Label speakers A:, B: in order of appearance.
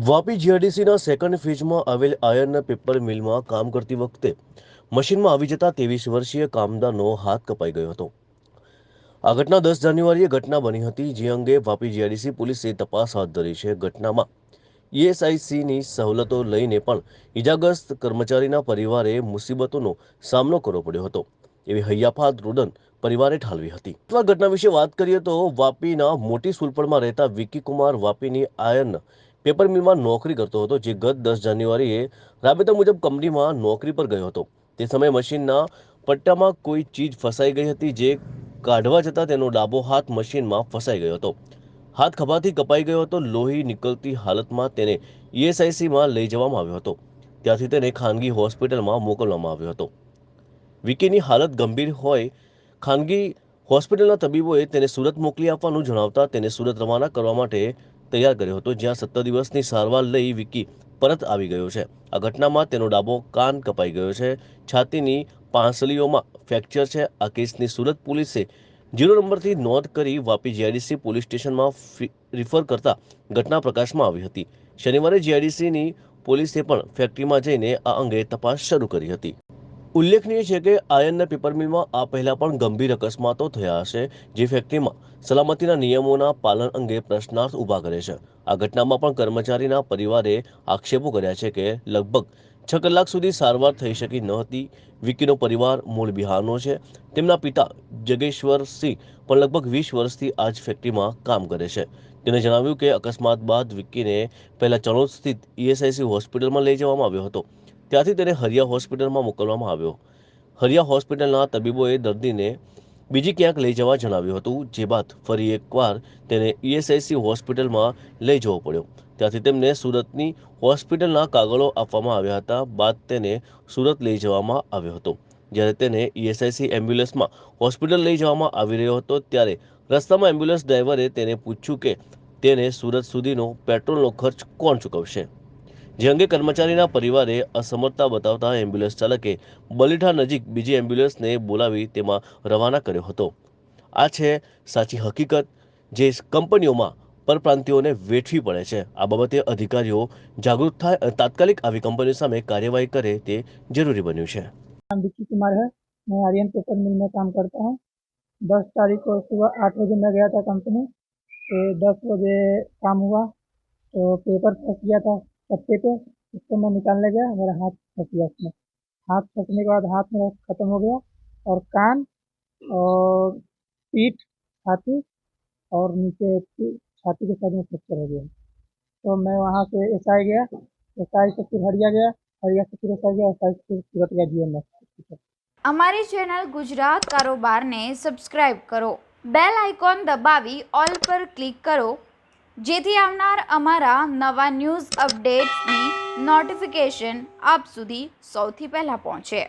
A: Vapi જીઆઈડીસીના second ફેઝમાં આવેલ iron paper મિલમાં કામ કરતી વખતે મશીનમાં આવી જતા 23 વર્ષીય કામદારનો હાથ કપાઈ ગયો હતો। આ ઘટના 10 જાન્યુઆરીએ ઘટના બની હતી, જે અંગે વાપી જીઆઈડીસી પોલીસે તપાસ હાથ ધરી છે। ઘટનામાં ઈએસઆઈસીની સવલતો લઈને પણ ઇજાગ્રસ્ત કર્મચારીના પરિવારે મુસીબતોનો સામનો કરવો પડ્યો હતો, એવી હૈયાફાત રુદન પરિવારે ઠાલવી હતી। આ ઘટના વિશે વાત કરીએ તો વાપીના મોટી સુલપડમાં રહેતા વિકી કુમાર વાપીની આયર્ન પેપર મિલમાં નોકરી કરતો હતો, જે ગત 10 જાન્યુઆરીએ રાબેતા મુજબ કંપનીમાં નોકરી પર ગયો હતો। તે સમયે મશીનના પટ્ટામાં કોઈ ચીજ ફસાઈ ગઈ હતી, જે કાઢવા જતાં તેનો ડાબો હાથ મશીનમાં ફસાઈ ગયો હતો। હાથ ખભાથી કપાઈ ગયો હતો। લોહી નીકળતી હાલતમાં તેને ઈએસઆઈસીમાં લઈ જવામાં આવ્યો હતો। ત્યાંથી તેને ખાનગી હોસ્પિટલમાં મોકલવામાં આવ્યો હતો। વિકીની હાલત ગંભીર હોય ખાનગી હોસ્પિટલના તબીબોએ તેને સુરત મોકલી આપવાનું જણાવતા તેને સુરત રવાના કરવા માટે તૈયાર કર્યો હતો, જ્યાં 17 દિવસની સારવાર લઈ વિકી પરત આવી ગયો છે। આ ઘટનામાં તેનો ડાબો કાન કપાઈ ગયો છે। છાતીની પાંસળીઓમાં ફ્રેક્ચર છે। આ કેસની સુરત પોલીસે 0 નંબરથી નોંધ કરી વાપી જીઆઈડીસી પોલીસ સ્ટેશનમાં રિફર કરતા ઘટના પ્રકાશમાં આવી હતી। શનિવારે જીઆઈડીસીની પોલીસે પણ ફેક્ટરીમાં જઈને આ અંગે તપાસ શરૂ કરી હતી। ઉલ્લેખનીય છે કે આયર્નના પેપર મિલમાં આ પહેલા પણ ગંભીર અકસ્માતો થયા હશે, જે ફેક્ટરીમાં સલામતીના નિયમોના પાલન અંગે પ્રશ્નાર્થ ઊભા કરે છે। આ ઘટનામાં પણ કર્મચારીના પરિવારે આક્ષેપો કર્યા છે કે લગભગ 6 કલાક સુધી સારવાર થઈ શકી ન હતી। વિકીનો પરિવાર મૂળ બિહારનો છે। તેમના પિતા જગેશ્વરસિંહ પણ લગભગ 20 વર્ષથી આ જ ફેક્ટરીમાં કામ કરે છે। તેને જણાવ્યું કે અકસ્માત બાદ વિકીને પહેલા ચણોદ સ્થિત ઈએસઆઈસી હોસ્પિટલમાં લઈ જવામાં આવ્યો હતો। ત્યાંથી તેને હરિયા હોસ્પિટલમાં મોકલવામાં આવ્યો। હરિયા હોસ્પિટલના તબીબોએ દર્દીને બીજી ક્યાંક લઈ જવા જણાવ્યું હતું, જે બાદ ફરી એકવાર તેને ઈએસઆઈસી હોસ્પિટલમાં લઈ જવો પડ્યો। ત્યાંથી તેમને સુરતની હોસ્પિટલના કાગળો આપવામાં આવ્યા હતા। બાદ તેને સુરત લઈ જવામાં આવ્યો હતો। જ્યારે તેને ઈએસઆઈસી એમ્બ્યુલન્સમાં હોસ્પિટલ લઈ જવામાં આવી રહ્યો હતો, ત્યારે રસ્તામાં એમ્બ્યુલન્સ ડ્રાઈવરે તેને પૂછ્યું કે તેને સુરત સુધીનો પેટ્રોલનો ખર્ચ કોણ ચૂકવશે, જે અંગે કર્મચારીના પરિવારે અસમર્થતા બતાવતા એમ્બ્યુલન્સ ચાલકે બલીઠા નજીક બીજી એમ્બ્યુલન્સને બોલાવી તેમાં રવાના કર્યો હતો। આ છે સાચી હકીકત, જે કંપનીઓમાં પરપ્રાંતિયોને વેઠવી પડે છે। આ બાબતે અધિકારીઓ જાગૃત થાય અને તાત્કાલિક આવી કંપનીઓ સામે કાર્યવાही કરે તે જરૂરી બન્યું છે।
B: नाम विक्की कुमार है। मैं आर्यन पेपर मिल में काम करता हूँ। 10 तारीख को सुबह 8 बजे मैं गया था कंपनी। तो 10 बजे काम हुआ तो पेपर फंस गया था पट्टे पे। उसको मैं निकालने गया, मेरा हाथ फंस गया उसमें। हाथ फंसने के बाद हाथ मेरा खत्म हो गया और कान और पीठ, छाती और नीचे छाती के साइड में फ्रैक्चर हो गया। तो मैं वहाँ से एसआई गया, एसआई से फिर हरिया गया, हरिया से फिर एसआई गया, एसआई से फिर सूरत गया जीएमएस।
C: અમારી ચેનલ ગુજરાત કારોબારને સબસ્ક્રાઇબ કરો, બેલ આઇકોન દબાવી ઓલ પર ક્લિક કરો, જેથી આવનાર અમારા નવા ન્યૂઝ અપડેટ્સની નોટિફિકેશન આપ સુધી સૌથી પહેલાં પહોંચે।